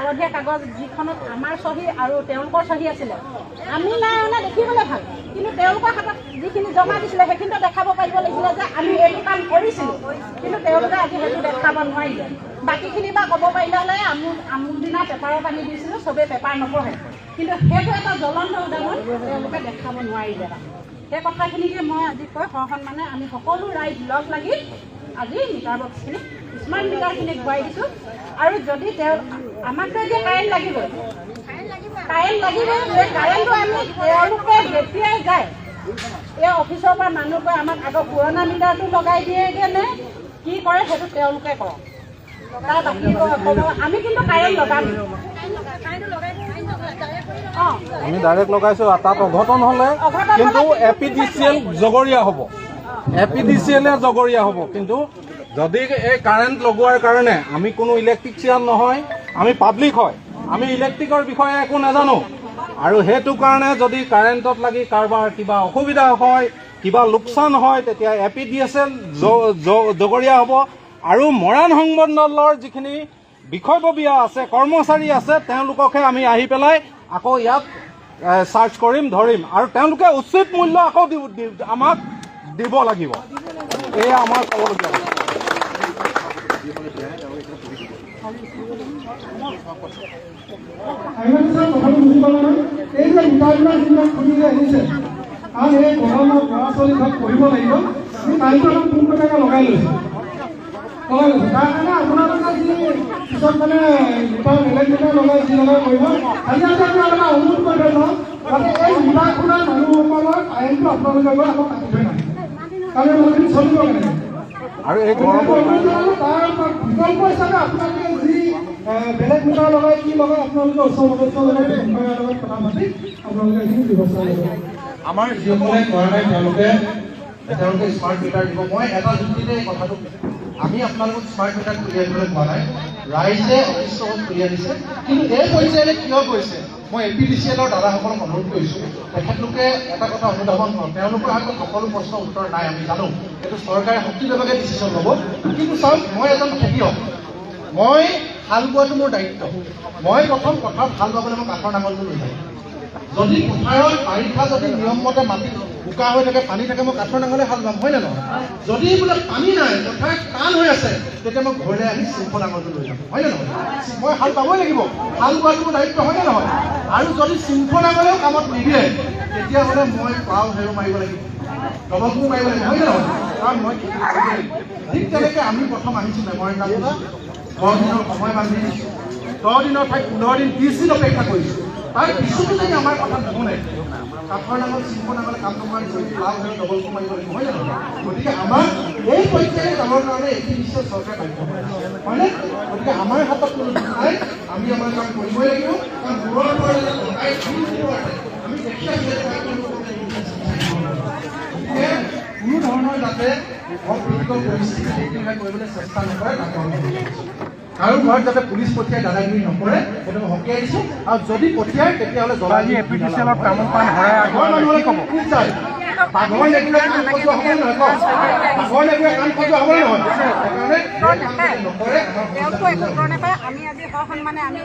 হালধীয়া কাগজ যিখনত আমাৰ চহী আৰু তেওঁলোকৰ চহী আছিলে, আমি নাই অনা দেখিবলৈ ভাল, কিন্তু তেওঁলোকৰ হাতত যিখিনি জমা দিছিলে সেইখিনিতো দেখাব পাৰিব লাগিছিলে যে আমি এইটো কাম কৰিছিলোঁ, কিন্তু তেওঁলোকে আজি সেইটো দেখাব নোৱাৰিলে। বাকীখিনি বা ক'ব পাৰিলে হ'লে আমুক দিনা পেপাৰত আমি দিছিলোঁ, চবেই পেপাৰ নপঢ়ে, কিন্তু সেইটো এটা জ্বলন্ত উদাহৰণ তেওঁলোকে দেখাব নোৱাৰিলে। সেই কথাখিনিকে মই আজি কৈ সসন্মানে আমি সকলো ৰাইজ লগ লাগি আজি মিটাৰ বক্সখিনি স্মাৰ্ট মিটাৰখিনি ঘূৰাই দিছোঁ। আৰু যদি আমাকতো এতিয়া কাৰেণ্ট লাগিবই, সেই কাৰেণ্টটো আমি তেওঁলোকে যেতিয়াই যায় এই অফিচৰ পৰা মানুহ গৈ আমাক আগৰ পুৰণা মিটাৰটো লগাই দিয়েগৈ নে কি কৰে সেইটো তেওঁলোকে কৰক, তাৰ বাকী আমি কিন্তু কাৰেণ্ট লগাম। আমি ডাইৰেক্ট লগাইছোঁ, তাত অঘটন হ'লে কিন্তু APDCL জগৰীয়া হ'ব, APDCL জগৰীয়া হ'ব। কিন্তু যদি এই কাৰেণ্ট লগোৱাৰ কাৰণে আমি কোনো ইলেক্ট্ৰিচিয়ান নহয়, আমি পাব্লিক হয়, আমি ইলেক্ট্ৰিকৰ বিষয়ে একো নাজানো, আৰু সেইটো কাৰণে যদি কাৰেণ্টত লাগি কাৰোবাৰ কিবা অসুবিধা হয়, কিবা লোকচান হয়, তেতিয়া APDCL জগৰীয়া হ'ব। আৰু মৰাণ সংমণ্ডলৰ যিখিনি বিষয়ববীয়া আছে, কৰ্মচাৰী আছে, তেওঁলোককহে আমি আহি পেলাই আকৌ ইয়াত চাৰ্চ কৰিম, ধৰিম, আৰু তেওঁলোকে উচিত মূল্য আকৌ আমাক দিব লাগিব। এয়া আমাৰ ক'বলগীয়া কথা। আৰু এই গৰমত ল'ৰা ছোৱালী ঘৰত পঢ়িব লাগিব, আমি কাৰেণ্টৰ পোনপটীয়াকৈ লগাই লৈছোঁ। তাৰ কাৰণে আপোনালোকে যি পিছত মানে মিটাৰ বেলেগ মিটাৰ লগাই যি লগাই কৰিব, আজি আপোনালোকে অনুৰোধ কৰি থৈ লওঁ যাতে এই মিটাৰ খোলা মানুহসকলৰ কাৰেণ্টটো আপোনালোকে গৈ আকৌ কাটি থৈ নাহে, কাৰণ মানুহখিনি চলিব কেনেকৈ। আৰু এই তাৰ বিকল্প হিচাপে আপোনালোকে যি বেলেগ মিটাৰ লগাই কি লগাই আপোনালোকে ওচৰ সদস্যজনৰ লগত কথা পাতি আপোনালোকে এইখিনি ব্যৱস্থা ল'ব। আমাৰ যিসকলে কৰা নাই তেওঁলোকে স্মাৰ্ট মিটাৰ দিব। মই এটা যুক্তিতে কথাটো, আমি আপোনালোকক স্মাৰ্ট মিটাৰ উলিয়াই দিবলৈ কোৱা নাই, ৰাইজে অফিচত উলিয়াই দিছে। কিন্তু এই পৰ্যায়লৈ কিয় গৈছে মই APDCL দাদাসকলক অনুৰোধ কৰিছোঁ, তেখেতলোকে এটা কথা অনুধাৱন কৰক, তেওঁলোকৰ হাতত সকলো প্ৰশ্নৰ উত্তৰ নাই, আমি জানো, এইটো চৰকাৰে শক্তি বিভাগে ডিচিশ্যন ল'ব। কিন্তু চাওক, মই এজন খেতিয়ক, মই হাল বোৱাটো মোৰ দায়িত্ব। মই প্ৰথম পথাৰত হাল বাবলৈ মই কাঠৰ নাঙলটো লৈ যাওঁ। যদি পথাৰত বাৰিষা যদি নিয়মমতে মাটি বোকা হৈ থাকে, পানী থাকে, মই কাঠৰ নাঙলে হাল বাম, হয় নে নহয়? যদি বোলে পানী নাই, পথাৰ টান হৈ আছে, তেতিয়া মই ঘৰলৈ আহি চিংফ নাঙলটো লৈ যাম, হয় নে নহয়? মই হাল বাবই লাগিব, হাল বোৱাটো মোৰ দায়িত্ব, হয় নে নহয়? আৰু যদি চিংফ নাঙলেও কামত নিদিয়ে, তেতিয়াহ'লে মই পাও হেৰু মাৰিব লাগিব, ডবল কোৰ মাৰিব লাগিব, হয় নে নহয়? কাৰণ মই ঠিক তেনেকৈ আমি প্ৰথম আহিছোঁ মেমৰেণ্ডাম, 10 দিনৰ সময় বান্ধি দিছোঁ, 10 দিনৰ ঠাইত 15 দিন 20 দিন অপেক্ষা কৰিছোঁ। তাৰ পিছতো যদি আমাৰ কথা নুশুনে, কাঠৰ নাঙল চিংফ নাঙলে কাম নকৰা লাভ হৈ ডবল কোৰ মাৰিব লাগিব, হয় নে নহয়? গতিকে আমাৰ এই পৰ্যায়ে যাবৰ কাৰণে APDCL চৰকাৰে বাধ্য হয়নে? গতিকে আমাৰ হাতত কোনো দুখ নাই, আমি আমাৰ কাম কৰিবই লাগিব। কাৰণ দূৰৰ পৰা আমি দেখি আছোঁ গতিকে কোনো ধৰণৰ যাতে অপ্ৰীতিকৰ পৰিস্থিতি কৰিবলৈ চেষ্টা নকৰে, কাৰো ঘৰত যাতে পুলিচ পঠিয়াই দাদাগিৰি নকৰে, সেইটো মই সকীয়াই দিছোঁ। আৰু যদি পঠিয়াই তেতিয়াহ'লে জ্বলাই APDCL তামোল পাণ হৰাই মানুহে ক'ব খুব যায়, বাঘৰ নেগুৰে কাণ খজোৱা হ'ব নহয়, বাঘৰ নেগুৰে কাণ খজোৱা হ'ব নহয়, সেইকাৰণে নকৰে। তেওঁলোকো একো উত্তৰ নাপায়। আমি আজি সসন্মানে আমি